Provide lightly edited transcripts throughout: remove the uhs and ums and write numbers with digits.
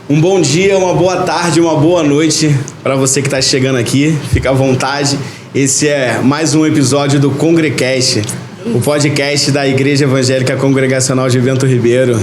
Um bom dia, uma boa tarde, uma boa noite para você que está chegando aqui. Fica à vontade. Esse é mais um episódio do Congrecast, o podcast da Igreja Evangélica Congregacional de Bento Ribeiro.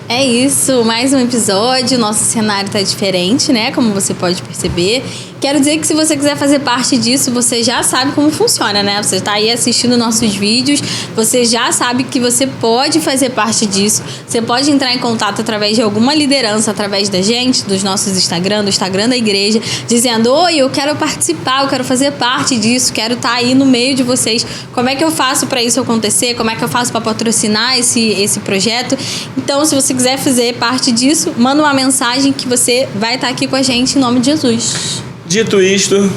É isso, mais um episódio. Nosso cenário tá diferente, né? Como você pode perceber. Quero dizer que se você quiser fazer parte disso, você já sabe como funciona, né? Você tá aí assistindo nossos vídeos, você já sabe que você pode fazer parte disso. Você pode entrar em contato através de alguma liderança, através da gente, dos nossos Instagram, do Instagram da igreja, dizendo: oi, eu quero participar, eu quero fazer parte disso, quero estar aí no meio de vocês. Como é que eu faço para isso acontecer? Como é que eu faço para patrocinar esse projeto? Então, se você quiser fazer parte disso, manda uma mensagem que você vai estar aqui com a gente em nome de Jesus. Dito isto,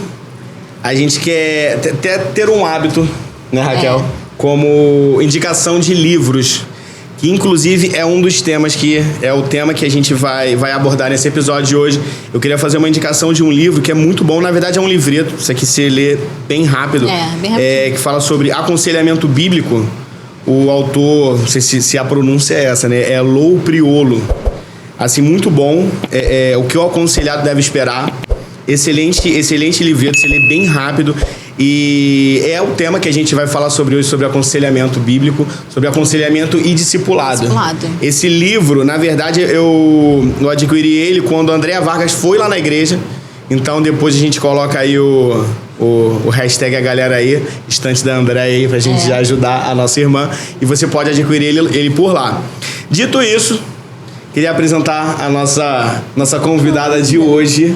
a gente quer ter um hábito, né, Raquel? Como indicação de livros, que inclusive é um dos temas que é o tema que a gente vai abordar nesse episódio de hoje. Eu queria fazer uma indicação de um livro que é muito bom, na verdade é um livreto, isso aqui você lê bem rápido, bem rapidinho. Que fala sobre aconselhamento bíblico. O autor, não sei se a pronúncia é essa, né? É Lou Priolo. Assim, muito bom. O que o aconselhado deve esperar. Excelente livreto, você lê bem rápido. E é o tema que a gente vai falar sobre hoje, sobre aconselhamento bíblico, sobre aconselhamento e discipulado. Esse livro, na verdade, eu adquiri ele quando a Andréa Vargas foi lá na igreja. Então, depois a gente coloca aí o hashtag a galera aí, estante da Andréa aí, pra gente ajudar a nossa irmã. E você pode adquirir ele por lá. Dito isso, queria apresentar a nossa convidada de hoje.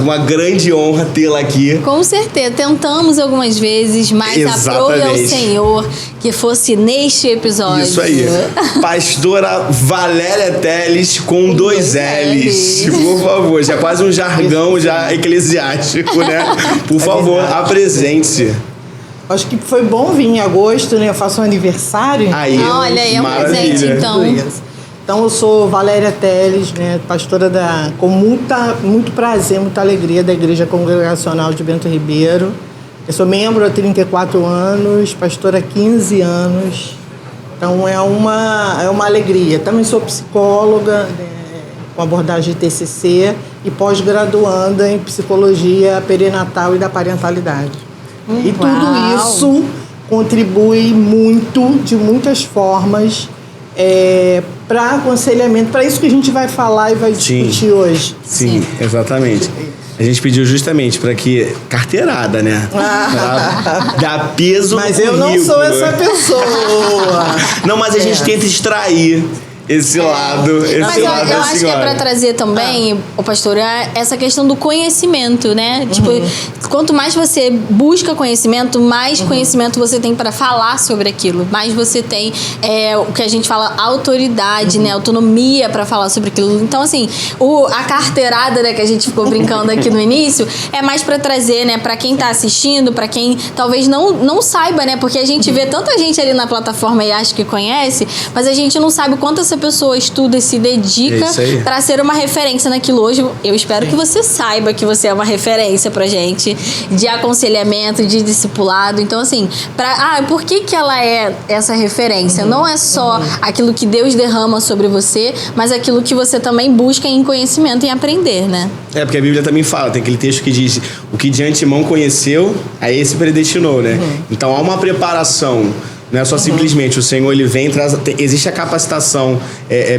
Uma grande honra tê-la aqui. Com certeza. Tentamos algumas vezes, mas aprove ao Senhor que fosse neste episódio. Isso aí. Pastora Valéria Teles com 2 L's. Por favor, já é quase um jargão já eclesiástico, né? Por favor, apresente-se. Acho que foi bom vir em agosto, né? Eu faço um aniversário. Aí, olha aí, é um presente, então. Então, eu sou Valéria Teles, né, pastora com muito prazer, muita alegria da Igreja Congregacional de Bento Ribeiro. Eu sou membro há 34 anos, pastora há 15 anos. Então, é uma alegria. Também sou psicóloga, né, com abordagem de TCC e pós-graduanda em psicologia perinatal e da parentalidade. E tudo isso contribui muito, de muitas formas, para aconselhamento, para isso que a gente vai falar e vai discutir hoje. Sim, exatamente. A gente pediu justamente para que carteirada, né? Pra dar peso no Mas currículo. eu não sou essa pessoa. Não, mas a gente tenta extrair esse lado. Mas eu acho que é para trazer também, pastor, essa questão do conhecimento, né? Tipo, quanto mais você busca conhecimento, mais conhecimento você tem para falar sobre aquilo. Mais você tem o que a gente fala autoridade, né? Autonomia para falar sobre aquilo. Então, assim, a carteirada, né, que a gente ficou brincando aqui no início, é mais para trazer, né, para quem tá assistindo, para quem talvez não saiba, né? Porque a gente vê tanta gente ali na plataforma e acha que conhece, mas a gente não sabe quanto essa pessoa estuda e se dedica para ser uma referência naquilo. Hoje eu espero que você saiba que você é uma referência pra gente de aconselhamento, de discipulado. Então, assim, por que ela é essa referência? Não é só aquilo que Deus derrama sobre você, mas aquilo que você também busca em conhecimento e aprender, né? Porque a Bíblia também fala, tem aquele texto que diz: o que de antemão conheceu, a esse predestinou, né? Então há uma preparação. Não é só simplesmente o Senhor, ele vem, existe a capacitação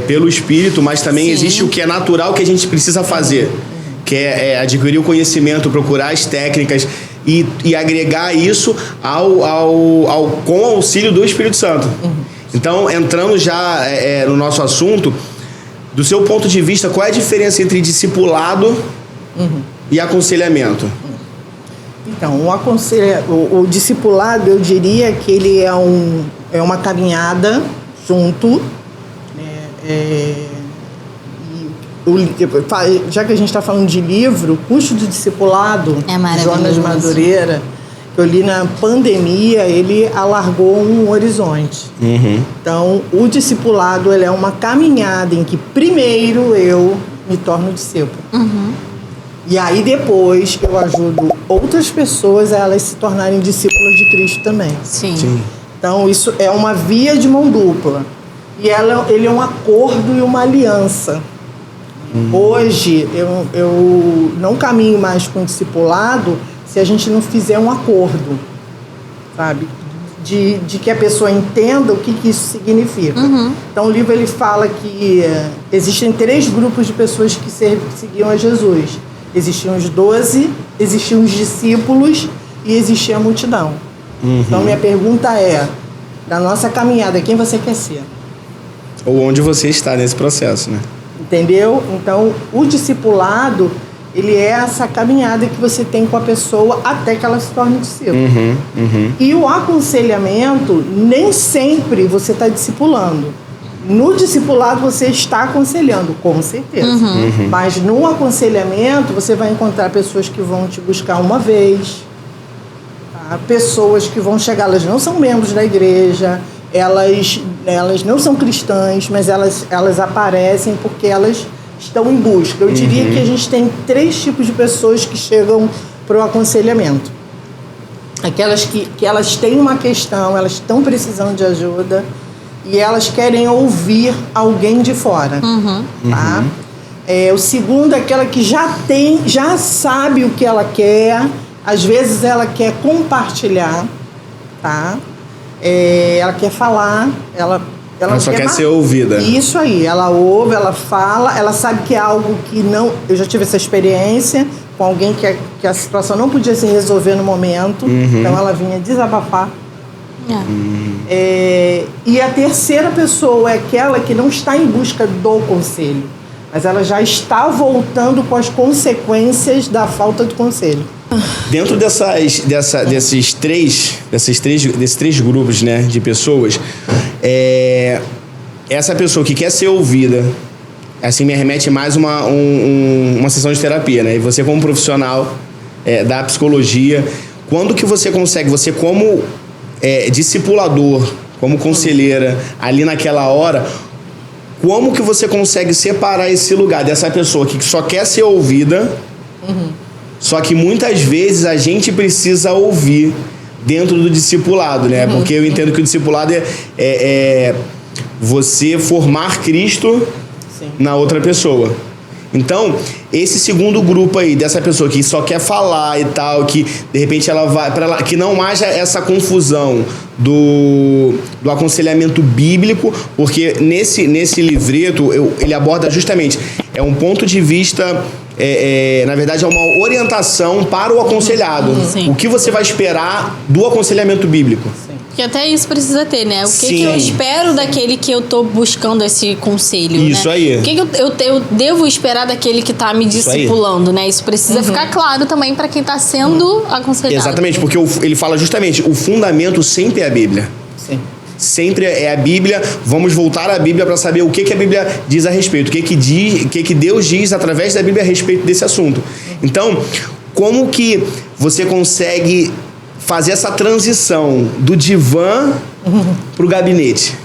pelo Espírito, mas também existe o que é natural que a gente precisa fazer, que é adquirir o conhecimento, procurar as técnicas e agregar isso com o auxílio do Espírito Santo. Então, entrando já no nosso assunto, do seu ponto de vista, qual é a diferença entre discipulado e aconselhamento? Então, o discipulado, eu diria que ele é uma caminhada junto, né? Já que a gente está falando de livro, o Custo do Discipulado, Jonas Madureira, que eu li na pandemia, ele alargou um horizonte. Então, o discipulado ele é uma caminhada em que primeiro eu me torno discípulo. E aí depois eu ajudo outras pessoas a elas se tornarem discípulos de Cristo também. Sim. Então isso é uma via de mão dupla. E ele é um acordo e uma aliança. Hoje, eu não caminho mais com o discipulado se a gente não fizer um acordo, sabe? De que a pessoa entenda o que isso significa. Então, o livro ele fala que existem 3 grupos de pessoas que seguiam a Jesus. Existiam os 12, existiam os discípulos e existia a multidão. Então, minha pergunta é, da nossa caminhada, quem você quer ser? Ou onde você está nesse processo, né? Entendeu? Então, o discipulado, ele é essa caminhada que você tem com a pessoa até que ela se torne discípulo. E o aconselhamento, nem sempre você está discipulando. No discipulado, você está aconselhando, com certeza. Mas no aconselhamento, você vai encontrar pessoas que vão te buscar uma vez, tá? Pessoas que vão chegar, elas não são membros da igreja, elas não são cristãs, mas elas aparecem porque elas estão em busca. Eu diria que a gente tem 3 tipos de pessoas que chegam para o aconselhamento. Aquelas que elas têm uma questão, elas estão precisando de ajuda e elas querem ouvir alguém de fora. Tá? O segundo é aquela que já sabe o que ela quer, às vezes ela quer compartilhar, tá? Ela quer falar, ela só quer ser ouvida. Isso aí, ela ouve, ela fala, ela sabe que é algo que não... Eu já tive essa experiência com alguém que a situação não podia se resolver no momento, então ela vinha desabafar. E a terceira pessoa é aquela que não está em busca do conselho, mas ela já está voltando com as consequências da falta de conselho. Dentro desses três grupos, né, de pessoas, essa pessoa que quer ser ouvida, assim, me remete mais uma sessão de terapia, né? E você como profissional da psicologia, quando que você consegue, você como discipulador, como conselheira, ali naquela hora, como que você consegue separar esse lugar dessa pessoa que só quer ser ouvida, só que muitas vezes a gente precisa ouvir dentro do discipulado, né? Porque eu entendo que o discipulado é você formar Cristo na outra pessoa. Então, esse segundo grupo aí, dessa pessoa que só quer falar e tal, que de repente ela vai... que não haja essa confusão do aconselhamento bíblico, porque nesse livreto ele aborda justamente... É um ponto de vista... na verdade, é uma orientação para o aconselhado. O que você vai esperar do aconselhamento bíblico. Porque até isso precisa ter, né? O que eu espero daquele que eu tô buscando esse conselho, isso, né? Aí. O que eu devo esperar daquele que tá me discipulando, né? Isso precisa ficar claro também para quem tá sendo aconselhado. Exatamente, porque ele fala justamente, o fundamento sempre é a Bíblia. Sempre é a Bíblia. Vamos voltar à Bíblia para saber o que a Bíblia diz a respeito, o que Deus diz através da Bíblia a respeito desse assunto. Então, como que você consegue fazer essa transição do divã para o gabinete?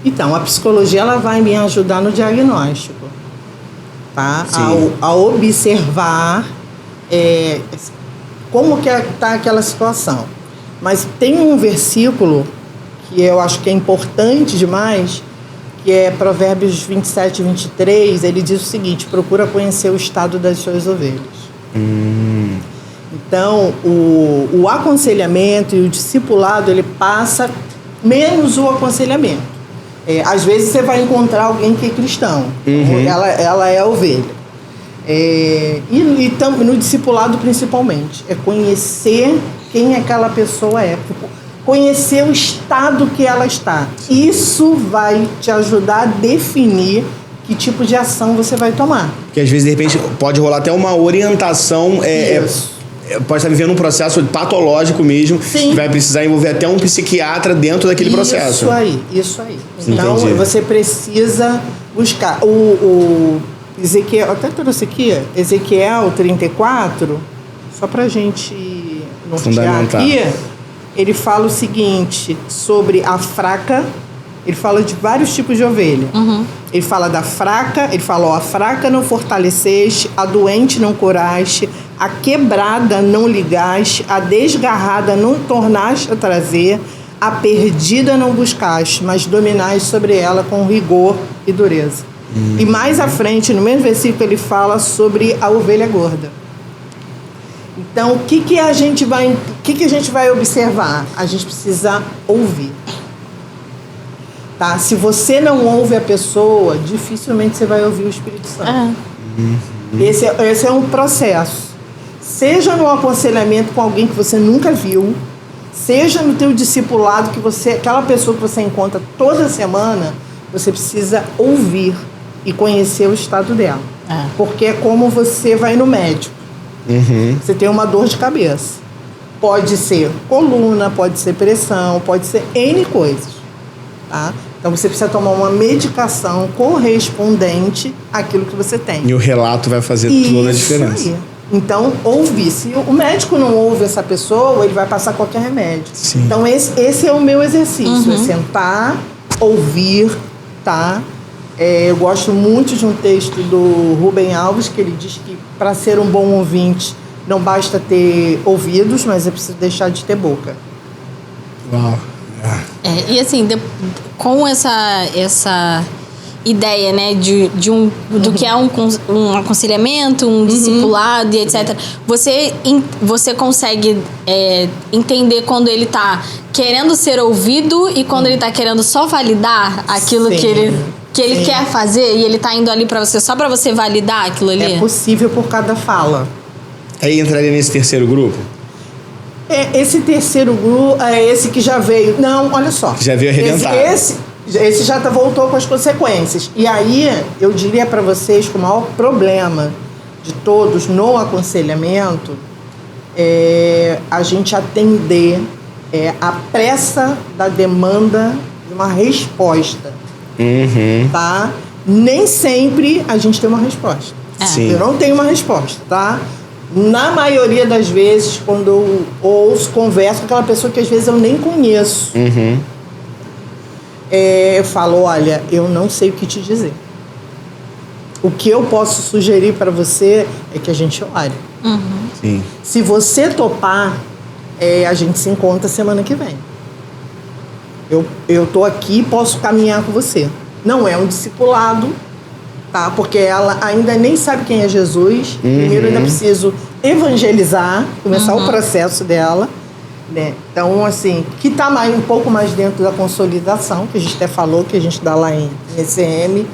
Então, a psicologia ela vai me ajudar no diagnóstico, tá? A observar como que está aquela situação. Mas tem um versículo que eu acho que é importante demais, que é Provérbios 27 e 23, ele diz o seguinte: procura conhecer o estado das suas ovelhas. Então, o aconselhamento e o discipulado, ele passa menos o aconselhamento. Às vezes você vai encontrar alguém que é cristão, ela é ovelha. E no discipulado, principalmente, é conhecer quem aquela pessoa é. Conhecer o estado que ela está. Isso vai te ajudar a definir que tipo de ação você vai tomar. Porque às vezes, de repente, pode rolar até uma orientação. Pode estar vivendo um processo patológico mesmo. Sim. Que vai precisar envolver até um psiquiatra dentro daquele processo. Isso aí. Então, Entendi. você precisa buscar. O Ezequiel, até trouxe aqui, Ezequiel 34, só pra gente nortear aqui. Ele fala o seguinte sobre a fraca. Ele fala de vários tipos de ovelha. Ele fala da fraca. Ele fala, a fraca não fortaleceste, a doente não curaste, a quebrada não ligaste, a desgarrada não tornaste a trazer, a perdida não buscaste, mas dominaste sobre ela com rigor e dureza. E mais à frente, no mesmo versículo, ele fala sobre a ovelha gorda. Então, o que a gente vai observar? A gente precisa ouvir. Tá? Se você não ouve a pessoa, dificilmente você vai ouvir o Espírito Santo. Esse é um processo. Seja no aconselhamento com alguém que você nunca viu, seja no teu discipulado, aquela pessoa que você encontra toda semana, você precisa ouvir e conhecer o estado dela. Porque é como você vai no médico. Você tem uma dor de cabeça. Pode ser coluna, pode ser pressão, pode ser N coisas. Tá? Então você precisa tomar uma medicação correspondente àquilo que você tem. E o relato vai fazer toda a diferença. Aí. Então, ouvir. Se o médico não ouve essa pessoa, ele vai passar qualquer remédio. Sim. Então, esse é o meu exercício. É sentar, ouvir, tá? Eu gosto muito de um texto do Rubem Alves, que ele diz que para ser um bom ouvinte, não basta ter ouvidos, mas é preciso deixar de ter boca. Uau. E assim, com essa ideia, né, do que é um aconselhamento, um discipulado e etc. Você consegue entender quando ele tá querendo ser ouvido e quando ele tá querendo só validar aquilo que ele quer fazer e ele tá indo ali pra você só pra você validar aquilo ali? É possível por cada fala. Aí entraria nesse terceiro grupo? Esse terceiro grupo, esse que já veio... Não, olha só. Já veio arrebentado. Esse já voltou com as consequências. E aí, eu diria para vocês que o maior problema de todos no aconselhamento é a gente atender a pressa da demanda de uma resposta. Tá? Nem sempre a gente tem uma resposta. Sim. Eu não tenho uma resposta, tá? Na maioria das vezes, quando eu ouço, converso com aquela pessoa que às vezes eu nem conheço, eu falo, olha, eu não sei o que te dizer. O que eu posso sugerir para você é que a gente ore. Sim. Se você topar, a gente se encontra semana que vem. Eu tô aqui e posso caminhar com você. Não é um discipulado, tá? Porque ela ainda nem sabe quem é Jesus. Primeiro, eu ainda preciso evangelizar, começar o processo dela. Né? Então, assim, que está um pouco mais dentro da consolidação, que a gente até falou, que a gente dá lá em ECM.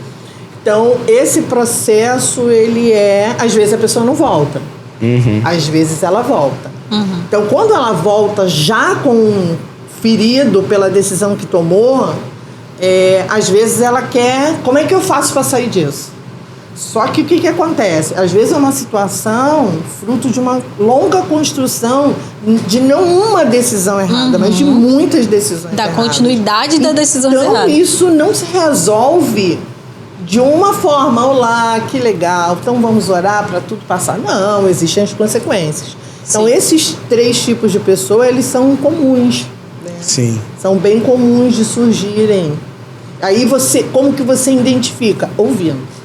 Então, esse processo, ele às vezes a pessoa não volta. Às vezes ela volta. Então, quando ela volta já com ferido pela decisão que tomou, às vezes ela quer... Como é que eu faço para sair disso? Só que o que acontece? Às vezes é uma situação fruto de uma longa construção de não uma decisão errada, mas de muitas decisões erradas. Da continuidade da decisão errada. Então, isso não se resolve de uma forma, olá, que legal, então vamos orar para tudo passar. Não, existem as consequências. Então, esses 3 tipos de pessoa, eles são comuns. Né? Sim. São bem comuns de surgirem. Aí, como que você identifica? Ouvindo.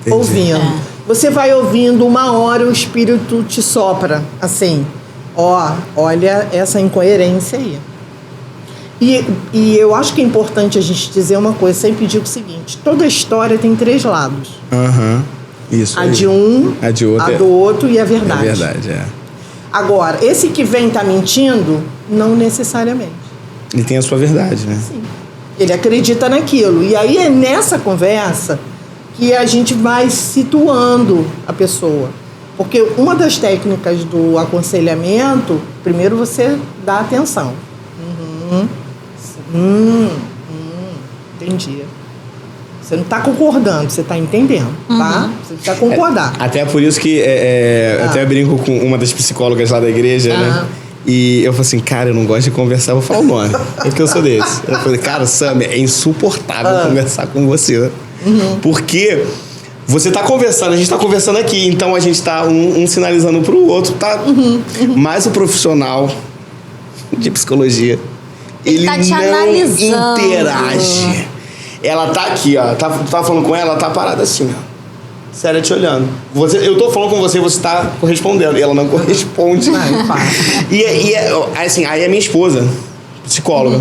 Entendi. Ouvindo. Você vai ouvindo, uma hora o Espírito te sopra, assim, olha essa incoerência aí. E eu acho que é importante a gente dizer uma coisa, sempre digo o seguinte, toda história tem 3 lados. Isso. A de um, a de outro, a do outro e a verdade. É verdade, Agora, esse que vem tá mentindo, não necessariamente. Ele tem a sua verdade, né? Sim. Ele acredita naquilo. E aí é nessa conversa que a gente vai situando a pessoa. Porque uma das técnicas do aconselhamento, primeiro você dá atenção. Entendi. Você não está concordando, você está entendendo, tá? Você precisa concordar. Até por isso que eu até brinco com uma das psicólogas lá da igreja, né? E eu falei assim, cara, eu não gosto de conversar, vou falar o nome. É porque eu sou desse. Eu falei, cara, Sam, é insuportável conversar com você. Porque você tá conversando, a gente tá conversando aqui, então a gente tá um sinalizando pro outro, tá? Mas o profissional de psicologia, ele tá te não analisando. interage. Ela tá aqui, ó. Tu tá falando com ela, ela tá parada assim, ó. Sério, te olhando. Eu tô falando com você, você tá correspondendo. E ela não corresponde. Assim, aí é minha esposa, psicóloga.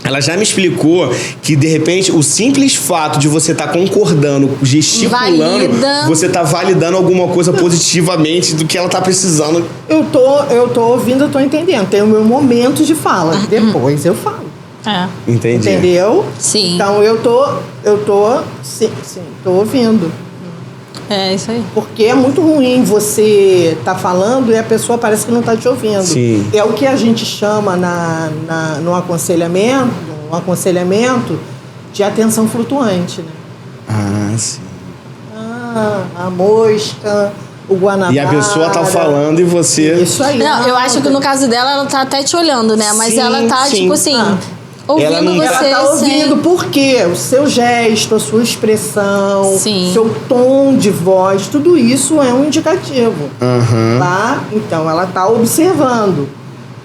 ela já me explicou que, de repente, o simples fato de você estar concordando, gesticulando, você tá validando alguma coisa positivamente do que ela tá precisando. Eu tô ouvindo, eu tô entendendo. Tem o meu momento de fala. Depois eu falo. Entendi. Entendeu? Sim. Então eu tô ouvindo. É, isso aí. Porque é muito ruim você tá falando e a pessoa parece que não tá te ouvindo. Sim. É o que a gente chama no aconselhamento de atenção flutuante, né? Ah, sim. A mosca, o guanabara. E a pessoa tá falando e você... Isso aí. Não, eu acho que no caso dela, ela tá até te olhando, né? Mas Sim, ela tá, sim. tipo assim... ouvindo Ela não- você. Ela tá ouvindo, por quê? O seu gesto, a sua expressão, Sim. seu tom de voz, tudo isso é um indicativo, tá? Então, ela tá observando.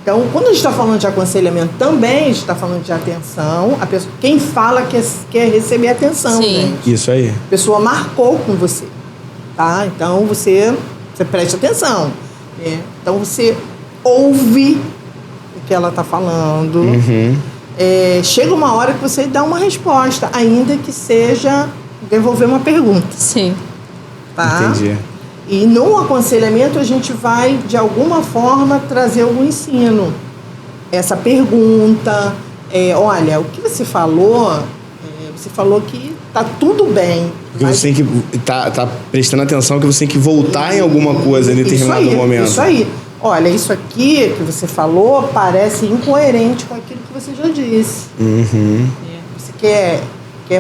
Então, quando a gente está falando de aconselhamento também, a gente está falando de atenção. A pessoa, quem fala quer receber atenção, Sim. gente. Isso aí. A pessoa marcou com você, tá? Então, você preste atenção, né? Então, você ouve o que ela está falando. Chega uma hora que você dá uma resposta, ainda que seja devolver uma pergunta, Sim. tá? Entendi. E no aconselhamento a gente vai, de alguma forma, trazer algum ensino. Essa pergunta, olha, o que você falou que tá tudo bem. Porque você tem que tá prestando atenção que você tem que voltar em alguma coisa em determinado momento. Isso aí. Olha, isso aqui que você falou parece incoerente com aquilo que você já disse. Você quer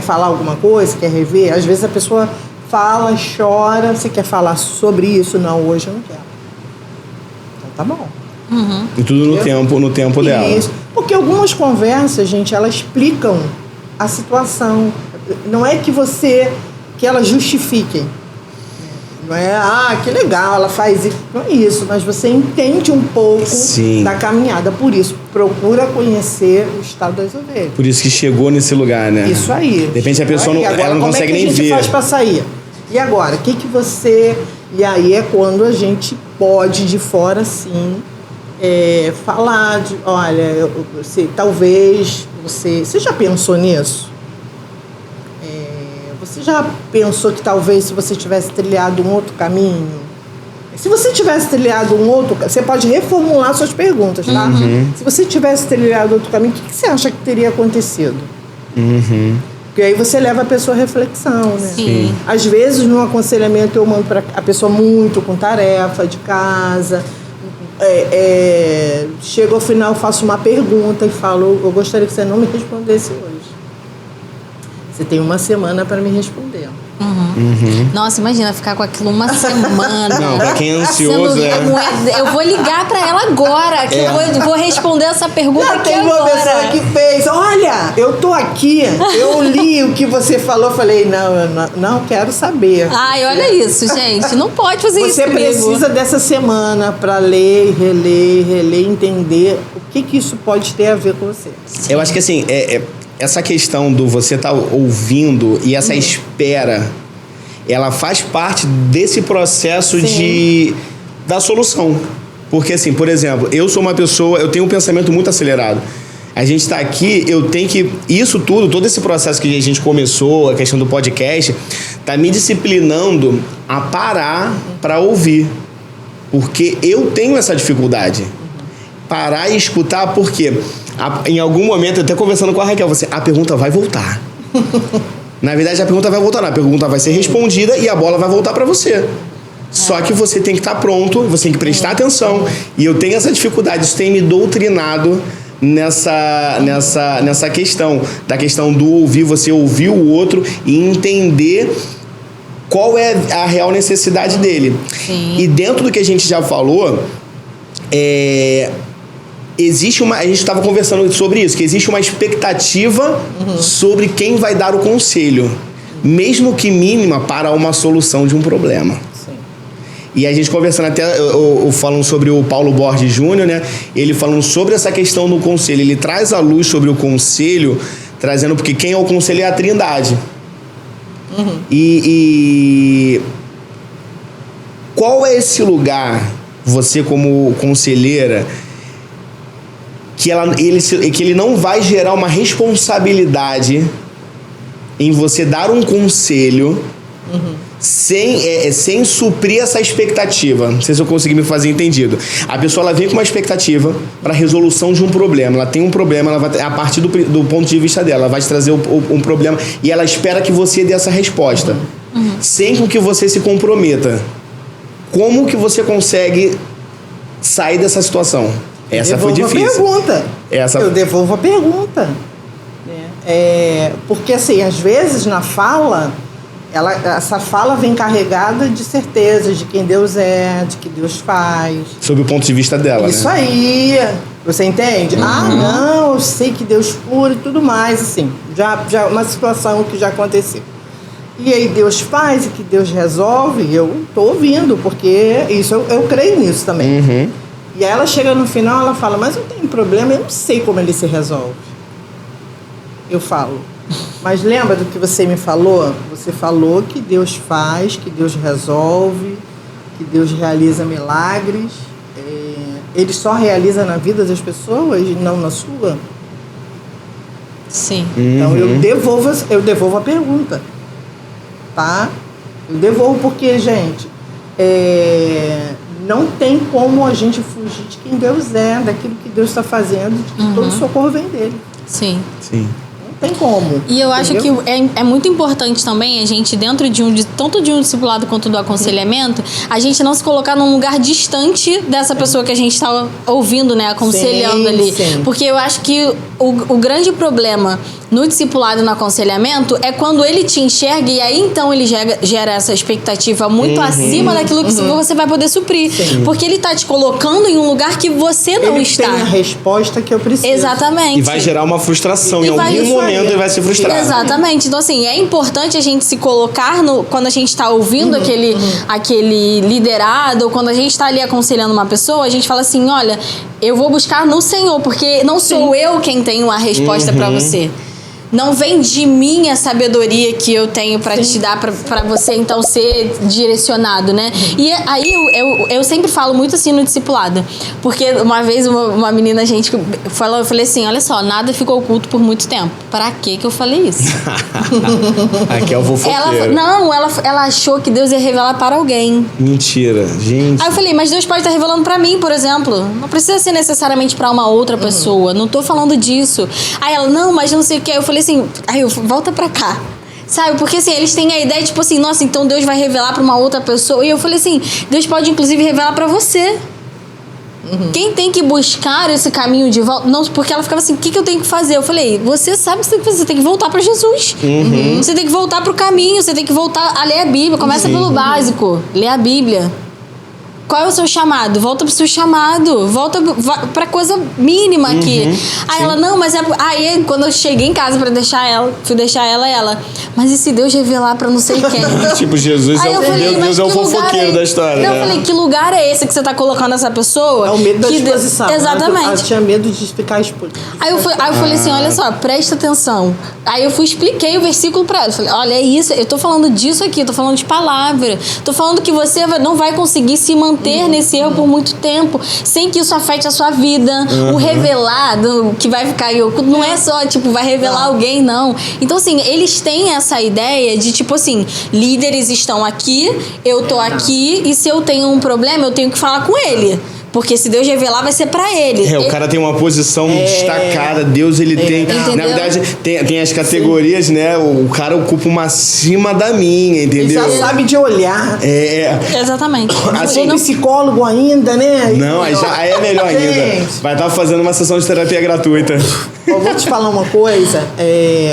falar alguma coisa, quer rever? Às vezes a pessoa fala, chora, você quer falar sobre isso? Não, hoje eu não quero. Então tá bom. E tudo no tempo dela. Isso. Porque algumas conversas, gente, elas explicam a situação. Não é que elas justifiquem. Não é, que legal, ela faz isso. Não é isso, mas você entende um pouco da caminhada. Por isso, procura conhecer o estado das ovelhas. Por isso que chegou nesse lugar, né? Isso aí. De repente a pessoa ela não consegue nem ver. Como é que a gente faz para sair? E agora, o que você... E aí é quando a gente pode, de fora, sim, falar de... Olha, talvez você... Você já pensou nisso? Você já pensou que talvez se você tivesse trilhado um outro caminho? Se você tivesse trilhado um outro... Você pode reformular suas perguntas, tá? Se você tivesse trilhado outro caminho, o que você acha que teria acontecido? Porque aí você leva a pessoa à reflexão, né? Sim. Às vezes, no aconselhamento, eu mando para a pessoa muito com tarefa de casa. Chego ao final, faço uma pergunta e falo: eu gostaria que você não me respondesse hoje. Você tem uma semana para me responder. Nossa, imagina ficar com aquilo uma semana. Não, pra quem é ansioso, Eu vou ligar pra ela agora, que eu vou responder essa pergunta Já aqui tem uma agora. pessoa que fez: olha, eu tô aqui, eu li o que você falou, falei: não quero saber. Ai, olha isso, gente. Não pode fazer isso Você comigo. precisa dessa semana para ler, reler, entender o que isso pode ter a ver com você. Eu acho que assim, essa questão do você estar ouvindo e essa espera, ela faz parte desse processo da solução. Porque assim, por exemplo, eu sou uma pessoa, eu tenho um pensamento muito acelerado. A gente está aqui, eu tenho que... Isso tudo, todo esse processo que a gente começou, a questão do podcast, tá me disciplinando a parar para ouvir. Porque eu tenho essa dificuldade. Parar e escutar, porque em algum momento, eu até conversando com a Raquel, a pergunta vai voltar. Na verdade, a pergunta vai voltar, a pergunta vai ser respondida e a bola vai voltar para você. Só que você tem que estar pronto, você tem que prestar atenção. E eu tenho essa dificuldade, isso tem me doutrinado nessa questão. Da questão do ouvir, você ouvir o outro e entender qual é a real necessidade dele. Sim. E dentro do que a gente já falou, existe a gente estava conversando sobre isso, que existe uma expectativa sobre quem vai dar o conselho, mesmo que mínima, para uma solução de um problema. Sim. E a gente conversando até, falando sobre o Paulo Borges Júnior, né? Ele falando sobre essa questão do conselho, ele traz a luz sobre o conselho, trazendo, porque quem é o conselho é a Trindade. E qual é esse lugar, você como conselheira, que ele não vai gerar uma responsabilidade em você dar um conselho sem suprir essa expectativa. Não sei se eu consegui me fazer entendido. A pessoa ela vem com uma expectativa para resolução de um problema. Ela tem um problema, ela vai, a partir do ponto de vista dela, ela vai te trazer um problema e ela espera que você dê essa resposta. Sem que você se comprometa. Como que você consegue sair dessa situação? Essa foi difícil. Eu devolvo a pergunta. Porque assim, às vezes na fala, essa fala vem carregada de certezas de quem Deus é, de que Deus faz. Sob o ponto de vista dela, Isso aí. Você entende? Não, eu sei que Deus cura e tudo mais, assim. Já uma situação que já aconteceu. E aí Deus faz e que Deus resolve, eu tô ouvindo, porque isso eu creio nisso também. E aí ela chega no final, ela fala, mas não tem problema, eu não sei como ele se resolve. Eu falo, mas lembra do que você me falou? Você falou que Deus faz, que Deus resolve, que Deus realiza milagres. Ele só realiza na vida das pessoas e não na sua? Sim. Então eu devolvo a pergunta. Tá? Eu devolvo porque, gente, não tem como a gente fugir de quem Deus é, daquilo que Deus está fazendo, de que todo socorro vem dele. Sim. Não tem como. E eu acho que é muito importante também a gente, dentro tanto de um discipulado quanto do aconselhamento, a gente não se colocar num lugar distante dessa pessoa que a gente está ouvindo, né? Aconselhando ali. Sim. Porque eu acho que o grande problema no discipulado e no aconselhamento é quando ele te enxerga e aí então ele gera essa expectativa muito acima daquilo que você vai poder suprir. Sim. Porque ele tá te colocando em um lugar que você não está. Ele tem a resposta que eu preciso. Exatamente. E vai gerar uma frustração. Em algum momento ele vai se frustrar. Exatamente. Então, assim, é importante a gente se colocar quando a gente tá ouvindo aquele liderado, ou quando a gente tá ali aconselhando uma pessoa, a gente fala assim, olha, eu vou buscar no Senhor, porque não sou eu quem tenho a resposta pra você. Não vem de mim a sabedoria que eu tenho pra te dar, pra você então ser direcionado, né? E aí eu sempre falo muito assim no discipulado. Porque uma vez uma menina, gente, falou, eu falei assim, olha só, nada ficou oculto por muito tempo. Pra que eu falei isso? Aqui é o fofoqueiro. Ela achou que Deus ia revelar para alguém. Mentira, gente. Aí eu falei, mas Deus pode estar revelando pra mim, por exemplo. Não precisa ser necessariamente pra uma outra pessoa. Não tô falando disso. Aí ela, não, mas não sei o que. Eu falei assim, aí eu, volta pra cá. Sabe? Porque assim, eles têm a ideia, tipo assim, nossa, então Deus vai revelar pra uma outra pessoa. E eu falei assim, Deus pode inclusive revelar pra você. Quem tem que buscar esse caminho de volta... Não, porque ela ficava assim, o que eu tenho que fazer? Eu falei, você sabe o que você tem que fazer. Você tem que voltar pra Jesus. Você tem que voltar pro caminho. Você tem que voltar a ler a Bíblia. Começa pelo básico. Lê a Bíblia. Qual é o seu chamado? Volta pro seu chamado. Volta pra coisa mínima aqui. Aí ela, não, mas é... Aí quando eu cheguei em casa pra fui deixar ela... Mas e se Deus revelar pra não sei quem? Tipo, Jesus Deus é o fofoqueiro da história. Não, eu falei, que lugar é esse que você tá colocando essa pessoa? É o medo da exposição. Exatamente. Ela tinha medo de ficar exposta. Aí eu falei assim, olha só, presta atenção. Aí eu expliquei o versículo pra ela. Eu falei, olha, é isso, eu tô falando disso aqui, tô falando de palavra. Tô falando que você não vai conseguir se manter nesse erro por muito tempo, sem que isso afete a sua vida. O revelado, que vai ficar aí oculto, não é só, tipo, vai revelar alguém, não. Então, assim, eles têm essa ideia de, tipo assim, líderes estão aqui, eu tô aqui, e se eu tenho um problema, eu tenho que falar com ele. Porque se Deus revelar, vai ser pra ele. O cara tem uma posição destacada. Deus, ele tem... Entendeu? Na verdade, tem as categorias, né? O cara ocupa uma acima da minha, entendeu? Ele já sabe de olhar. Exatamente. Assim, psicólogo ainda, né? Não, aí é melhor ainda. Vai estar fazendo uma sessão de terapia gratuita. Eu vou te falar uma coisa.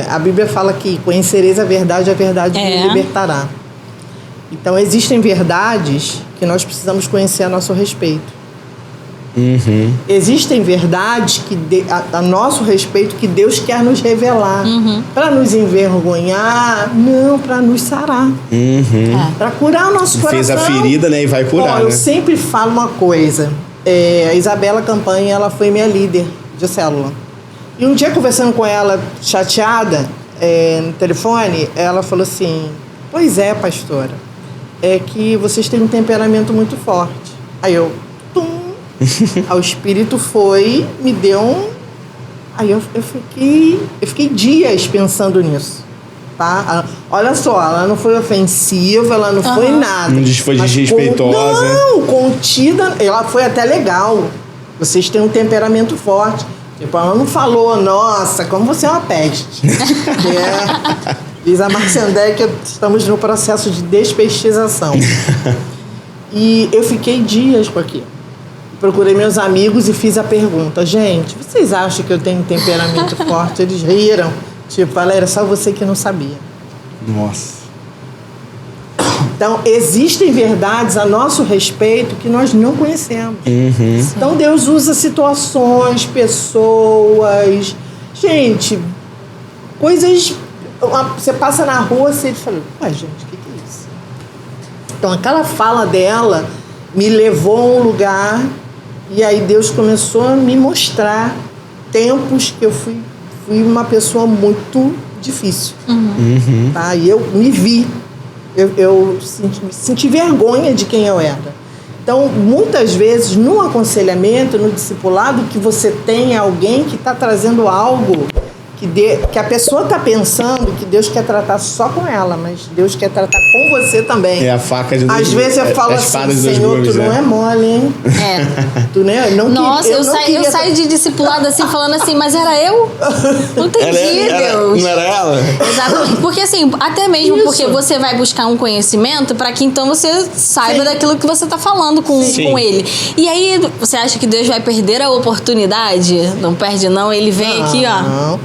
A Bíblia fala que conhecereis a verdade vos libertará. Então, existem verdades que nós precisamos conhecer a nosso respeito. Existem verdades a nosso respeito que Deus quer nos revelar. Para nos envergonhar, não, para nos sarar. Para curar o nosso coração. Fez a ferida, né? E vai curar, eu sempre falo uma coisa. A Isabela Campanha, ela foi minha líder de célula. E um dia, conversando com ela, chateada, no telefone, ela falou assim, pois é, pastora, é que vocês têm um temperamento muito forte. Aí eu, o Espírito me deu Aí eu fiquei dias pensando nisso, tá? Olha só, ela não foi ofensiva, ela não foi nada. Não foi desrespeitosa. Não, contida, ela foi até legal. Vocês têm um temperamento forte. Tipo, ela não falou, nossa, como você é uma peste. Diz a Marciandé que estamos no processo de despestização. E eu fiquei dias com aquilo. Procurei meus amigos e fiz a pergunta. Gente, vocês acham que eu tenho um temperamento forte? Eles riram. Tipo, Valéria, só você que não sabia. Nossa. Então, existem verdades a nosso respeito que nós não conhecemos. Então, Deus usa situações, pessoas... Gente, coisas... Você passa na rua e fala, ué, gente, o que é isso? Então, aquela fala dela me levou a um lugar e aí Deus começou a me mostrar tempos que eu fui uma pessoa muito difícil. Tá? E eu me vi. Eu senti vergonha de quem eu era. Então, muitas vezes, no aconselhamento, no discipulado, que você tem alguém que está trazendo algo que a pessoa está pensando que Deus quer tratar só com ela, mas Deus quer tratar com você também. É a faca de Às vezes eu falo assim, Senhor, tu não é mole, hein? Tu não Nossa, eu saio de discipulado assim, falando assim, mas era eu? Não entendi, Deus. Não era ela? Exatamente. Porque assim, até mesmo porque você vai buscar um conhecimento para que então você saiba daquilo que você está falando com ele. E aí, você acha que Deus vai perder a oportunidade? Não perde não, ele vem aqui, ó.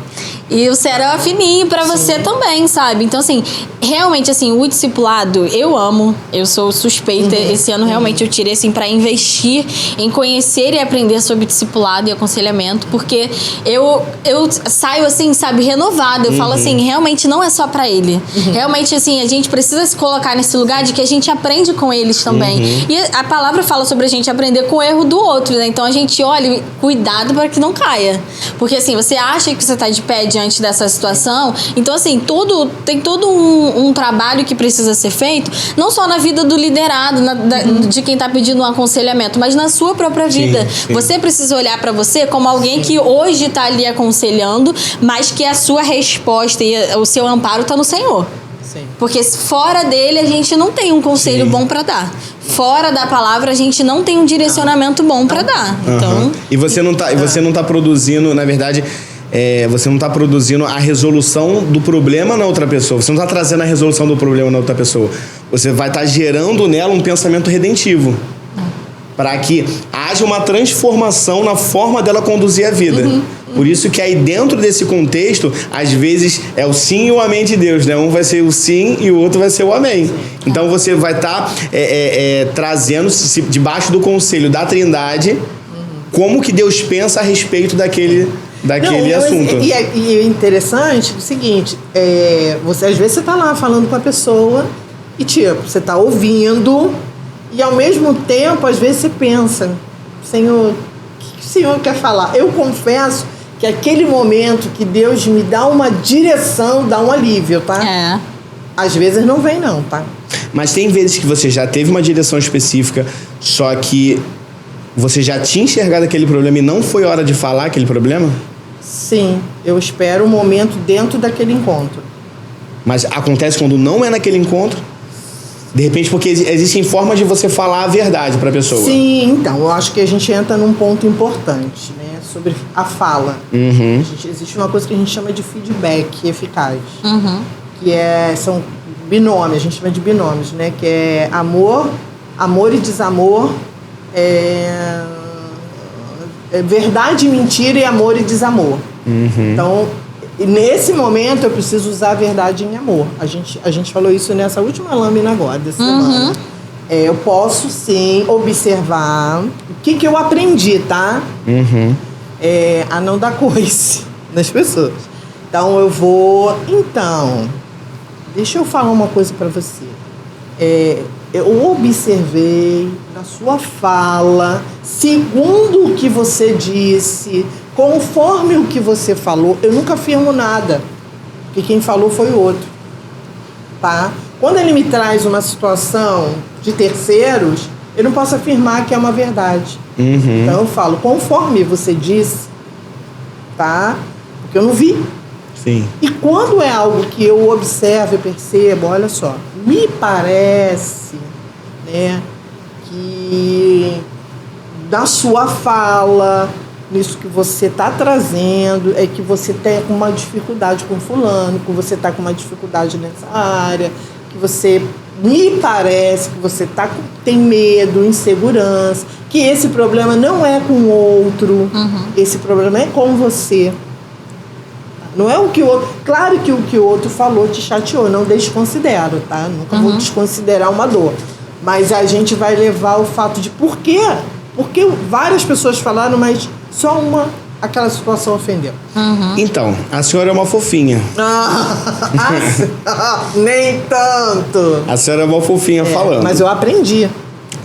E o céu é fininho pra você também, sabe? Então, assim, realmente, assim, o discipulado, eu amo, eu sou suspeita. Esse ano, realmente, eu tirei, assim, pra investir em conhecer e aprender sobre discipulado e aconselhamento, porque eu saio, assim, sabe, renovada. Eu falo assim, realmente não é só pra ele. Realmente, assim, a gente precisa se colocar nesse lugar de que a gente aprende com eles também. E a palavra fala sobre a gente aprender com o erro do outro, né? Então, a gente olha, cuidado para que não caia. Porque, assim, você acha que você tá de pé diante dessa situação, então assim, tem todo um trabalho que precisa ser feito, não só na vida do liderado, de quem está pedindo um aconselhamento, mas na sua própria vida. Você precisa olhar para você como alguém que hoje está ali aconselhando, mas que a sua resposta e o seu amparo está no Senhor. Porque fora dele a gente não tem um conselho bom para dar. Fora da palavra a gente não tem um direcionamento bom para dar. Então, e você não tá produzindo, na verdade, você não está produzindo a resolução do problema na outra pessoa. Você não está trazendo a resolução do problema na outra pessoa. Você vai estar gerando nela um pensamento redentivo. Para que haja uma transformação na forma dela conduzir a vida. Por isso que aí dentro desse contexto, às vezes é o sim e o amém de Deus, né? Um vai ser o sim e o outro vai ser o amém. Então você vai estar trazendo, debaixo do conselho da Trindade, como que Deus pensa a respeito daquele assunto. E é interessante o seguinte, você às vezes você tá lá falando com a pessoa e tipo, você tá ouvindo e ao mesmo tempo, às vezes você pensa, Senhor, o que o Senhor quer falar? Eu confesso que aquele momento que Deus me dá uma direção, dá um alívio, tá? Às vezes não vem não, tá? Mas tem vezes que você já teve uma direção específica, só que você já tinha enxergado aquele problema e não foi hora de falar aquele problema? Sim, eu espero um momento dentro daquele encontro. Mas acontece quando não é naquele encontro? De repente, porque existem formas de você falar a verdade para a pessoa. Sim, então, eu acho que a gente entra num ponto importante, né? Sobre a fala. Existe uma coisa que a gente chama de feedback eficaz. Que são binômios, a gente chama de binômios, né? Que é amor e desamor, verdade e mentira e amor e desamor. Então, nesse momento eu preciso usar a verdade em amor. A gente falou isso nessa última lâmina agora, dessa semana. Eu posso sim observar o que eu aprendi, tá? A não dar coice nas pessoas. Então eu vou... deixa eu falar uma coisa pra você. Eu observei na sua fala, segundo o que você disse, conforme o que você falou, eu nunca afirmo nada, porque quem falou foi o outro, tá? Quando ele me traz uma situação de terceiros, eu não posso afirmar que é uma verdade. Então eu falo, conforme você disse, tá? Porque eu não vi. Sim. E quando é algo que eu observo e percebo, olha só, me parece, né, que na sua fala, nisso que você está trazendo, é que você tem uma dificuldade com fulano, que você está com uma dificuldade nessa área, que você, me parece que você tem medo, insegurança, que esse problema não é com o outro, esse problema é com você. Não é o que o outro... Claro que o que o outro falou te chateou, não desconsidero, tá? Nunca vou desconsiderar uma dor. Mas a gente vai levar o fato de por quê? Porque várias pessoas falaram, mas só aquela situação ofendeu. Então, a senhora é uma fofinha. Nem tanto. A senhora é uma fofinha falando. Mas eu aprendi.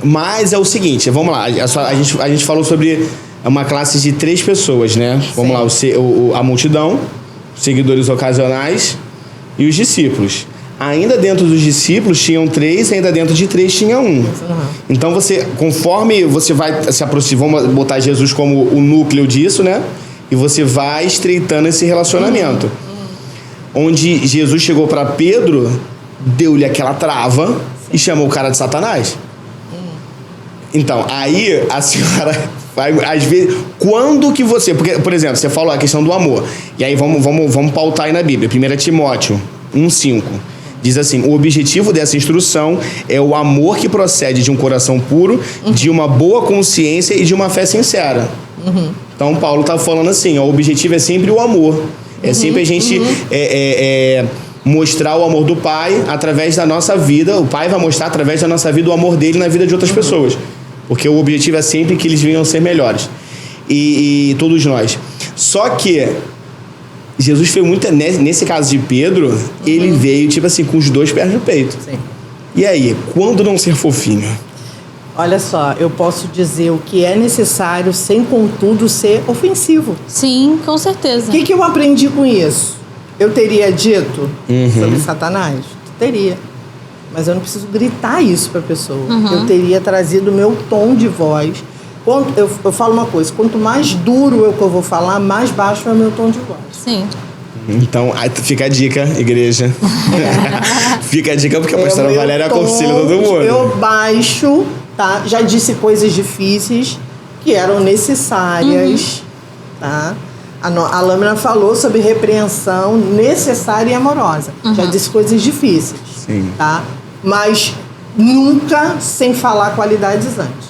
Mas é o seguinte, vamos lá. A gente falou sobre uma classe de 3 pessoas, né? Vamos lá, a multidão, seguidores ocasionais e os discípulos. Ainda dentro dos discípulos tinham 3, ainda dentro de 3 tinha 1. Então você, conforme você vai se aproximar, vamos botar Jesus como o núcleo disso, né? E você vai estreitando esse relacionamento. Onde Jesus chegou para Pedro, deu-lhe aquela trava e chamou o cara de Satanás. Então, aí a senhora vai, às vezes, quando que você... Porque, por exemplo, você falou a questão do amor. E aí vamos pautar aí na Bíblia. 1 Timóteo 1,5. Diz assim, o objetivo dessa instrução é o amor que procede de um coração puro, de uma boa consciência e de uma fé sincera. Então, Paulo está falando assim, ó, o objetivo é sempre o amor. É sempre a gente mostrar o amor do Pai através da nossa vida. O Pai vai mostrar através da nossa vida o amor dele na vida de outras pessoas. Porque o objetivo é sempre que eles venham a ser melhores. E todos nós. Só que Jesus foi muito... Nesse caso de Pedro, ele veio, tipo assim, com os 2 pés no peito. Sim. E aí, quando não ser fofinho? Olha só, eu posso dizer o que é necessário sem, contudo, ser ofensivo. Sim, com certeza. O que eu aprendi com isso? Eu teria dito sobre Satanás? Teria. Mas eu não preciso gritar isso para a pessoa. Eu teria trazido o meu tom de voz. Eu falo uma coisa, quanto mais duro eu vou falar, mais baixo é o meu tom de voz. Sim. Então, aí fica a dica, igreja. Fica a dica, porque a pastora Valéria aconselha todo mundo. Eu baixo, tá? Já disse coisas difíceis que eram necessárias, tá? A Lâmina falou sobre repreensão necessária e amorosa. Já disse coisas difíceis, tá? Mas nunca sem falar qualidades antes.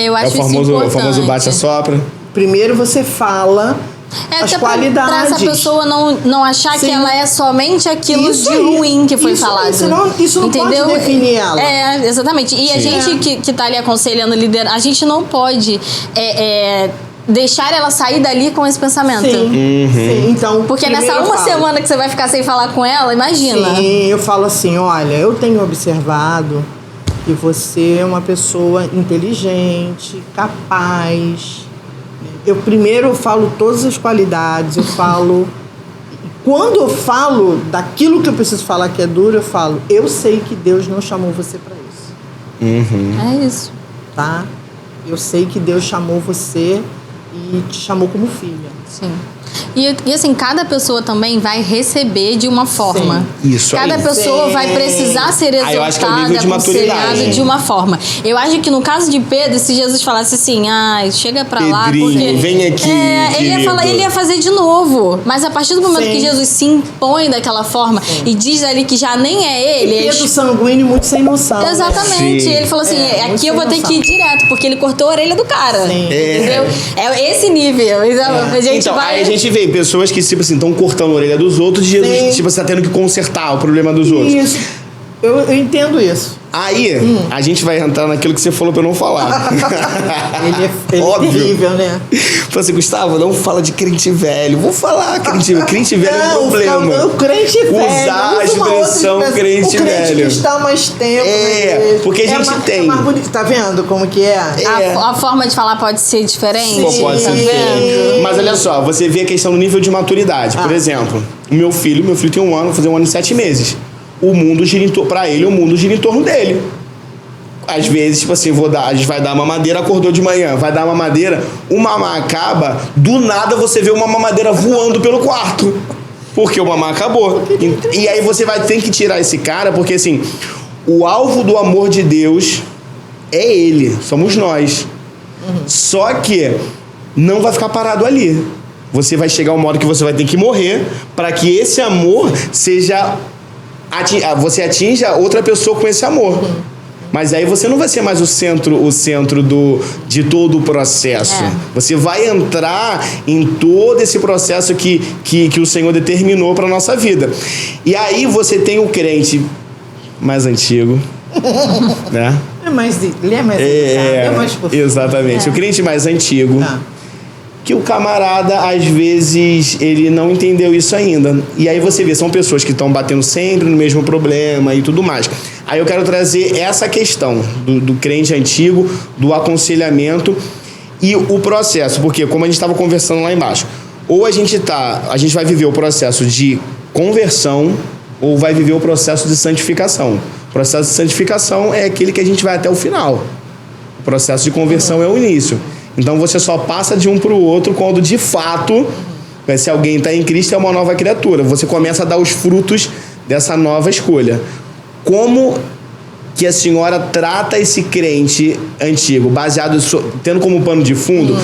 Eu acho o famoso bate-a-sopra. Primeiro você fala as qualidades. Pra essa pessoa não achar que ela é somente aquilo de ruim que foi falado. Isso não entendeu? Pode definir ela. Exatamente. E a gente que tá ali aconselhando, liderando, a gente não pode deixar ela sair dali com esse pensamento. Sim. Então, porque nessa semana que você vai ficar sem falar com ela, imagina. Sim, eu falo assim, olha, eu tenho observado que você é uma pessoa inteligente, capaz. Eu primeiro falo todas as qualidades, eu falo... Quando eu falo daquilo que eu preciso falar que é duro, eu falo, eu sei que Deus não chamou você para isso. É isso. Tá? Eu sei que Deus chamou você e te chamou como filha. Sim. E assim, cada pessoa também vai receber de uma forma. Sim. Isso cada aí. pessoa vai precisar ser exortada, eu acho que é o nível de aconselhada de uma forma. Eu acho que no caso de Pedro, se Jesus falasse assim, chega pra lá, porque... vem aqui, ele ia fazer de novo. Mas a partir do momento que Jesus se impõe daquela forma e diz ali que já nem é ele... Pedro sanguíneo muito sem noção. Exatamente. Ele falou assim, aqui eu vou ter que ir direto, porque ele cortou a orelha do cara. Entendeu? É esse nível. Então, aí a gente vê pessoas que, tipo assim, estão cortando a orelha dos outros e Jesus, tipo, você tá tendo que consertar o problema dos outros. Isso. Eu entendo isso. Aí, a gente vai entrar naquilo que você falou pra eu não falar. Ele Óbvio. é terrível, né? Falei assim, Gustavo, não fala de crente velho. Vou falar crente velho é um problema. O crente velho. Usar a expressão crente velho. O crente que está há mais tempo. Porque a gente tem. É mais bonito. Tá vendo como que é? A forma de falar pode ser diferente? Pode ser diferente. Mas olha só, você vê a questão do nível de maturidade. Por exemplo, meu filho tem 1 ano, vai fazer 1 ano e 7 meses. O mundo gira em torno dele. às vezes, tipo assim, a gente vai dar uma mamadeira, acordou de manhã, vai dar uma mamadeira, o mamar acaba, do nada você vê uma mamadeira voando pelo quarto. Porque o mamar acabou. E aí você vai ter que tirar esse cara, porque assim, o alvo do amor de Deus é ele, somos nós. Só que não vai ficar parado ali. Você vai chegar uma hora que você vai ter que morrer para que esse amor seja... você atinja outra pessoa com esse amor. Mas aí você não vai ser mais o centro de todo o processo. Você vai entrar em todo esse processo que o Senhor determinou para nossa vida. E aí você tem o crente mais antigo, né? Ele é mais profundo. Exatamente. O crente mais antigo. Que o camarada, às vezes, ele não entendeu isso ainda. E aí você vê, são pessoas que estão batendo sempre no mesmo problema e tudo mais. Aí eu quero trazer essa questão do crente antigo, do aconselhamento e o processo. Porque, como a gente estava conversando lá embaixo, ou a gente vai viver o processo de conversão ou vai viver o processo de santificação. O processo de santificação é aquele que a gente vai até o final. O processo de conversão é o início. Então você só passa de um para o outro quando de fato, se alguém está em Cristo, é uma nova criatura. Você começa a dar os frutos dessa nova escolha. Como que a senhora trata esse crente antigo, baseado, tendo como pano de fundo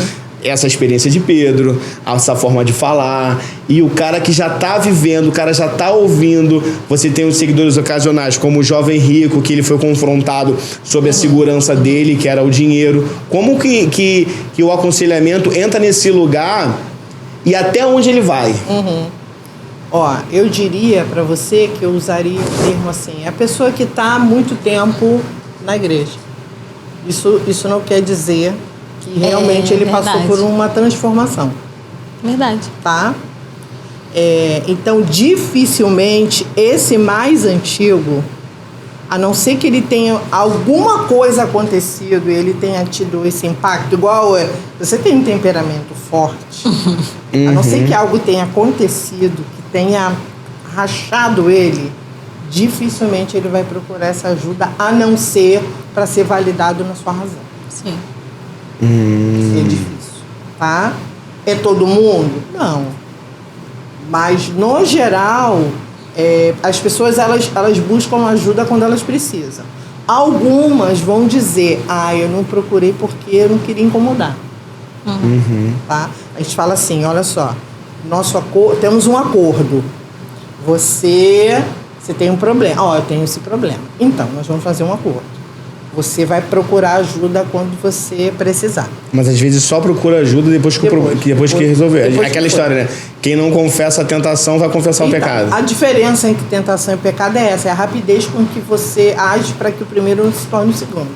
essa experiência de Pedro, essa forma de falar, e o cara que já está vivendo, o cara já está ouvindo. Você tem os seguidores ocasionais, como o jovem rico, que ele foi confrontado sobre a segurança dele, que era o dinheiro. Como que o aconselhamento entra nesse lugar e até onde ele vai? Eu diria para você que eu usaria o termo assim, a pessoa que está há muito tempo na igreja. Isso não quer dizer que realmente ele passou por uma transformação. Verdade. Tá? Então, dificilmente, esse mais antigo, a não ser que ele tenha alguma coisa acontecido e ele tenha tido esse impacto, igual você tem um temperamento forte, a não ser que algo tenha acontecido, que tenha rachado ele, dificilmente ele vai procurar essa ajuda, a não ser para ser validado na sua razão. Sim. É difícil, tá? É todo mundo? Não. Mas, no geral, as pessoas elas buscam ajuda quando elas precisam. Algumas vão dizer, eu não procurei porque eu não queria incomodar. Tá? A gente fala assim, olha só, temos um acordo. Você tem um problema. Eu tenho esse problema. Então, nós vamos fazer um acordo. Você vai procurar ajuda quando você precisar. Mas às vezes só procura ajuda depois que resolver. Aquela história, né? Quem não confessa a tentação vai confessar o pecado. A diferença entre tentação e pecado é essa. É a rapidez com que você age para que o primeiro se torne o segundo.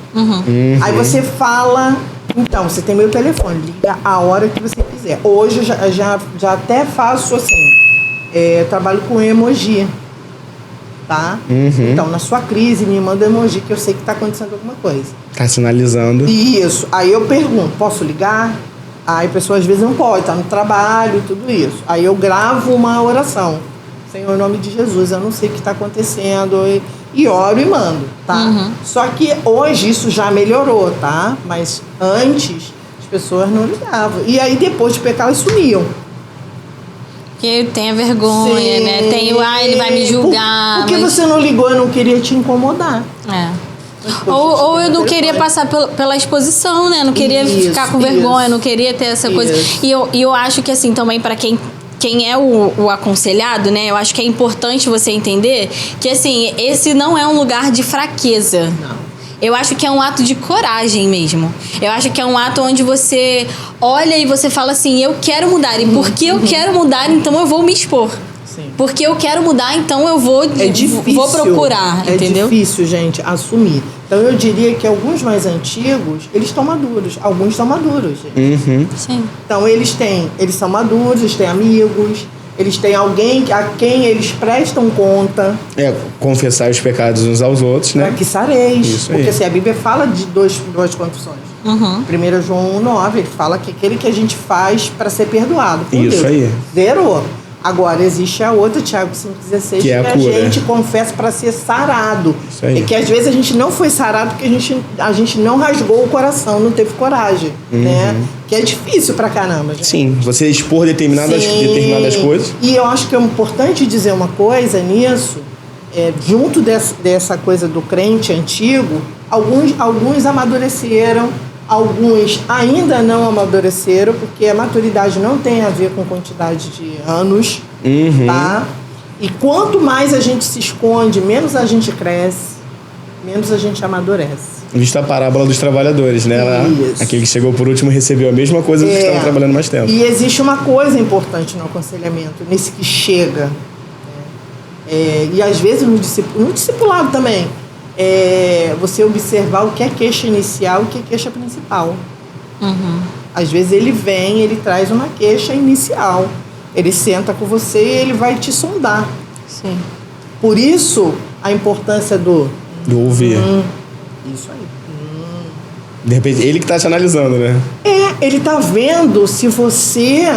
Aí você fala... Então, você tem meu telefone. Liga a hora que você quiser. Hoje eu já até faço assim. Trabalho com emoji. Tá? Então, na sua crise, me manda emoji que eu sei que está acontecendo alguma coisa. Tá sinalizando. Isso. Aí eu pergunto, posso ligar? Aí a pessoa às vezes não pode, tá no trabalho, tudo isso. Aí eu gravo uma oração. Senhor, em nome de Jesus, eu não sei o que está acontecendo. E oro e mando, tá? Só que hoje isso já melhorou, tá? Mas antes as pessoas não ligavam. E aí depois de pecar elas sumiam. Que tenha vergonha, né? Ele vai me julgar. Por que você não ligou? Eu não queria te incomodar. Ou eu não queria passar pela exposição, né? Não queria ficar com vergonha, não queria ter essa coisa. E eu acho que, assim, também para quem é o aconselhado, né? Eu acho que é importante você entender que, assim, esse não é um lugar de fraqueza. Não. Eu acho que é um ato de coragem mesmo. Eu acho que é um ato onde você olha e você fala assim, eu quero mudar. E porque eu quero mudar, então eu vou me expor. Sim. Porque eu quero mudar, então eu vou procurar, entendeu? É difícil, gente, assumir. Então eu diria que alguns mais antigos, eles estão maduros. Alguns estão maduros, gente. Sim. Então eles são maduros, eles têm amigos, eles têm alguém a quem eles prestam conta. Confessar os pecados uns aos outros, né? Para que sareis. Isso porque aí. assim, a Bíblia fala de duas confissões. 1 João 1,9, ele fala que aquele que a gente faz para ser perdoado por Isso Deus. aí. Zerou. Agora, existe a outra, Tiago 5,16, que é a cura. A gente confessa para ser sarado. Isso aí. É que às vezes a gente não foi sarado porque a gente não rasgou o coração, não teve coragem, né? Que é difícil pra caramba, gente. Sim, você expor determinadas coisas. E eu acho que é importante dizer uma coisa nisso, junto dessa coisa do crente antigo, alguns amadureceram, alguns ainda não amadureceram, porque a maturidade não tem a ver com quantidade de anos, tá? E quanto mais a gente se esconde, menos a gente cresce, menos a gente amadurece. Visto a parábola dos trabalhadores, né? Aquele que chegou por último recebeu a mesma coisa do que estavam trabalhando mais tempo. E existe uma coisa importante no aconselhamento, nesse que chega, e às vezes no discipulado também, você observar o que é queixa inicial e o que é queixa principal. Às vezes ele vem, ele traz uma queixa inicial, ele senta com você e ele vai te sondar. Sim. Por isso, a importância do ouvir. Isso aí. De repente, ele que está te analisando, né? Ele tá vendo se você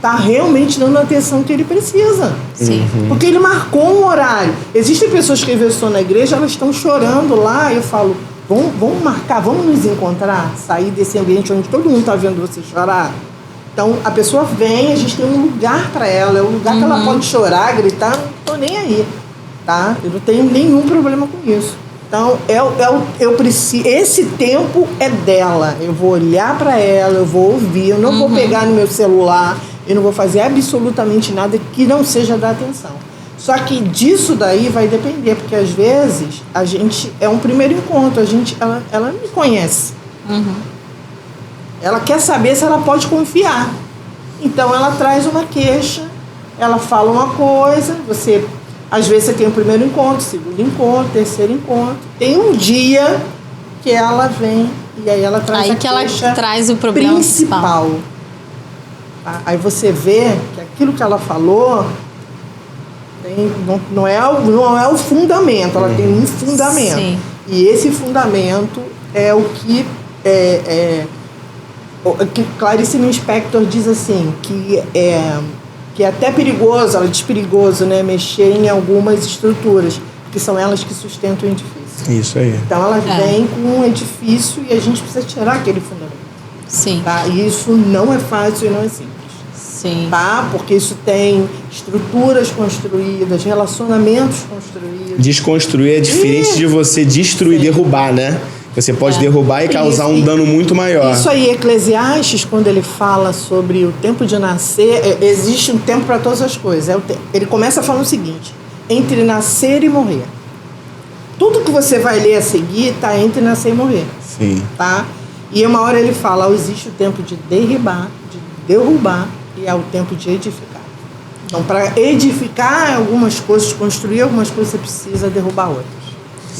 tá realmente dando a atenção que ele precisa. Sim. Porque ele marcou um horário. Existem pessoas que estão na igreja, elas estão chorando lá, eu falo, vamos marcar, vamos nos encontrar, sair desse ambiente onde todo mundo tá vendo você chorar. Então, a pessoa vem, a gente tem um lugar para ela, é um lugar que ela pode chorar, gritar, não tô nem aí, tá? Eu não tenho nenhum problema com isso. Então, eu preciso, esse tempo é dela. Eu vou olhar para ela, eu vou ouvir, eu não vou pegar no meu celular, eu não vou fazer absolutamente nada que não seja dar atenção. Só que disso daí vai depender, porque às vezes a gente é um primeiro encontro, ela me conhece. Ela quer saber se ela pode confiar. Então ela traz uma queixa, ela fala uma coisa, às vezes você tem o primeiro encontro, segundo encontro, terceiro encontro. Tem um dia que ela vem e aí ela traz aí a que queixa ela traz o problema principal. Tá? Aí você vê que aquilo que ela falou não é o fundamento, ela tem um fundamento. Sim. E esse fundamento é o que que Clarice Lispector diz assim, que é até perigoso, ela diz perigoso, né, mexer em algumas estruturas, que são elas que sustentam o edifício. Isso aí. Então ela vem com um edifício e a gente precisa tirar aquele fundamento. Sim. Tá? E isso não é fácil e não é simples. Sim. Tá? Porque isso tem estruturas construídas, relacionamentos construídos. Desconstruir é diferente de você destruir, derrubar, né? Você pode derrubar e causar um dano muito maior. Isso aí, Eclesiastes, quando ele fala sobre o tempo de nascer, existe um tempo para todas as coisas. Ele começa falando o seguinte, entre nascer e morrer. Tudo que você vai ler a seguir está entre nascer e morrer. Sim. Tá? E uma hora ele fala, existe o tempo de derribar, de derrubar, e é o tempo de edificar. Então, para edificar algumas coisas, construir algumas coisas, você precisa derrubar outras.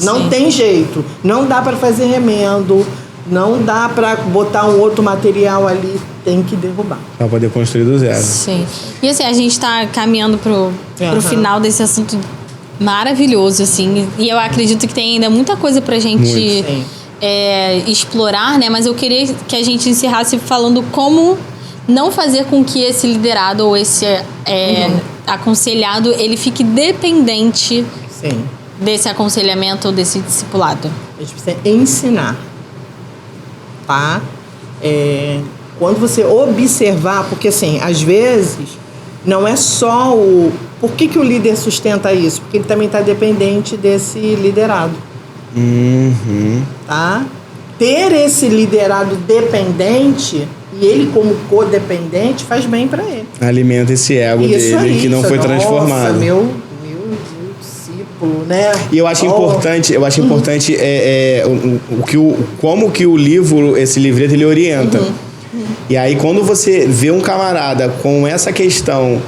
Não tem jeito. Não dá para fazer remendo, não dá para botar um outro material ali, tem que derrubar. Para poder construir do zero. Sim. E assim, a gente está caminhando pro final desse assunto maravilhoso, assim. E eu acredito que tem ainda muita coisa pra gente explorar, né? Mas eu queria que a gente encerrasse falando como não fazer com que esse liderado ou esse aconselhado, ele fique dependente desse aconselhamento ou desse discipulado. A gente precisa ensinar, tá? Quando você observar, porque assim, às vezes, não é só o... Por que o líder sustenta isso? Porque ele também está dependente desse liderado. Tá? Ter esse liderado dependente... E ele, como codependente, faz bem para ele. Alimenta esse ego dele que não foi transformado. Meu discípulo, né? E eu acho importante, como que o livro, esse livreto, ele orienta. E aí, quando você vê um camarada com essa questão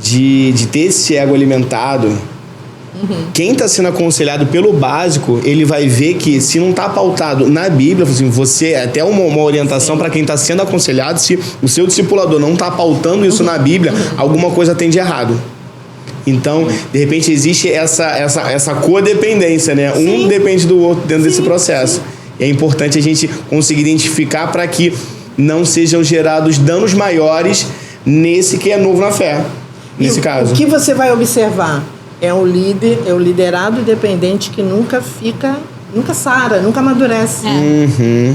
de ter esse ego alimentado, quem está sendo aconselhado pelo básico, ele vai ver que se não está pautado na Bíblia, assim, você até uma orientação para quem está sendo aconselhado, se o seu discipulador não está pautando isso na Bíblia, alguma coisa tem de errado. Então, de repente, existe essa codependência, né? Um depende do outro dentro desse processo. E é importante a gente conseguir identificar para que não sejam gerados danos maiores nesse que é novo na fé. nesse caso. O que você vai observar é o líder, é o liderado dependente que nunca sara, nunca amadurece.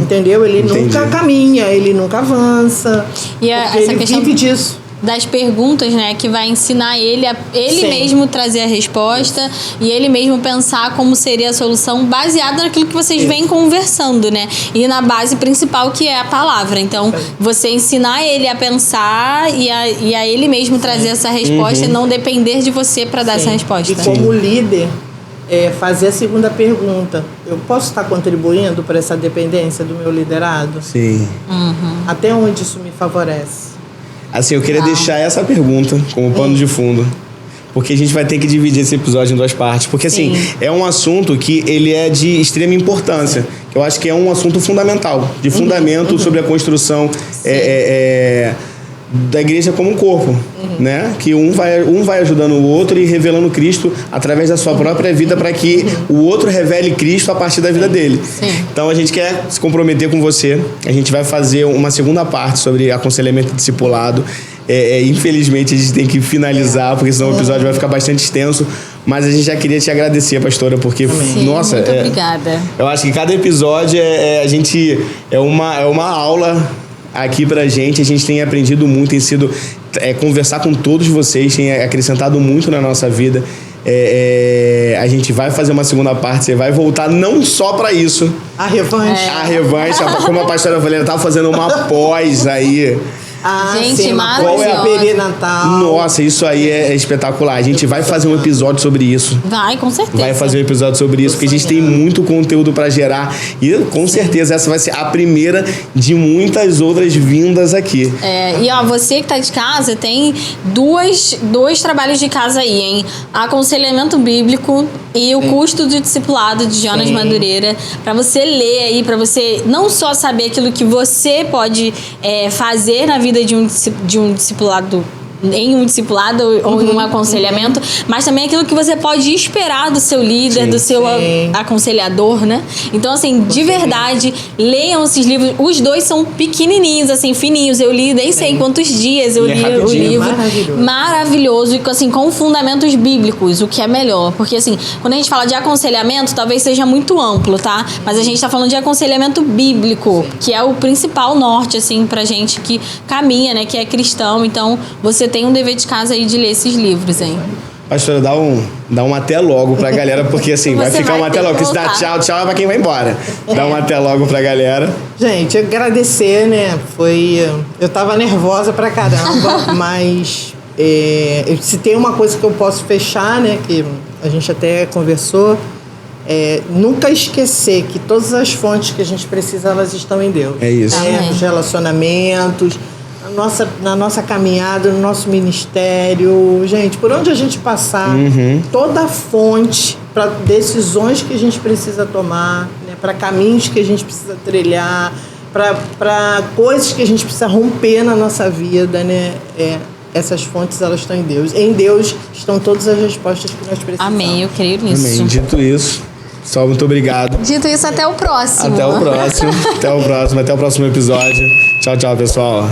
Entendeu? Ele nunca caminha, ele nunca avança. E porque essa ele questão vive disso. Das perguntas, né, que vai ensinar ele a ele mesmo trazer a resposta e ele mesmo pensar como seria a solução baseada naquilo que vocês vêm conversando, né? E na base principal que é a palavra. Então, você ensinar ele a pensar e a ele mesmo trazer essa resposta e não depender de você para dar essa resposta. E como líder, fazer a segunda pergunta. Eu posso estar contribuindo para essa dependência do meu liderado? Sim. Até onde isso me favorece? Assim, eu queria deixar essa pergunta como pano de fundo. Porque a gente vai ter que dividir esse episódio em 2 partes. Porque, assim, é um assunto que ele é de extrema importância. Eu acho que é um assunto fundamental. De fundamento sobre a construção da igreja como um corpo. Né? Que um vai ajudando o outro e revelando Cristo através da sua própria vida para que o outro revele Cristo a partir da vida dele. Então a gente quer se comprometer com você. A gente vai fazer uma segunda parte sobre aconselhamento discipulado. Infelizmente a gente tem que finalizar, porque senão o episódio vai ficar bastante extenso. Mas a gente já queria te agradecer, pastora, porque, nossa... Muito obrigada. Eu acho que cada episódio é uma aula aqui pra gente. A gente tem aprendido muito, tem sido... conversar com todos vocês tem acrescentado muito na nossa vida. A gente vai fazer uma segunda parte, você vai voltar não só pra isso. A revanche. A revanche, como a pastora Valéria estava fazendo uma pós aí. Gente, sim, qual é a perinatal? Nossa, isso aí é espetacular. A gente vai fazer um episódio sobre isso. Vai, com certeza. Vai fazer um episódio sobre isso, porque a gente tem muito conteúdo pra gerar. E com certeza essa vai ser a primeira de muitas outras vindas aqui. E ó, você que tá de casa, tem dois trabalhos de casa aí, hein? Aconselhamento bíblico e o custo do discipulado de Jonas Madureira. Pra você ler aí, pra você não só saber aquilo que você pode fazer na vida de um discipulado, em um discipulado ou em um aconselhamento, mas também aquilo que você pode esperar do seu líder, do seu aconselhador, né? Então, assim, de verdade, leiam esses livros. Os dois são pequenininhos, assim, fininhos. Eu li nem sei em quantos dias eu li o livro. Maravilhoso. E, assim, com fundamentos bíblicos, o que é melhor. Porque, assim, quando a gente fala de aconselhamento, talvez seja muito amplo, tá? Mas a gente tá falando de aconselhamento bíblico, que é o principal norte, assim, pra gente que caminha, né? Que é cristão. Então, você tem um dever de casa aí de ler esses livros, hein? Pastora, dá um até logo pra galera, porque assim, vai ficar um até logo. Porque se dá tchau é pra quem vai embora. Dá um até logo pra galera. Gente, agradecer, né? Eu tava nervosa pra caramba, mas se tem uma coisa que eu posso fechar, né? Que a gente até conversou, nunca esquecer que todas as fontes que a gente precisa, elas estão em Deus. É isso. Nos relacionamentos, na nossa caminhada, no nosso ministério. Gente, por onde a gente passar, toda a fonte para decisões que a gente precisa tomar, né, para caminhos que a gente precisa trilhar, para coisas que a gente precisa romper na nossa vida, né? Essas fontes, elas estão em Deus. Em Deus estão todas as respostas que nós precisamos. Amém, eu creio nisso. Amém. Dito isso, pessoal, muito obrigado. Dito isso, até o próximo. Até o próximo episódio. Tchau, pessoal.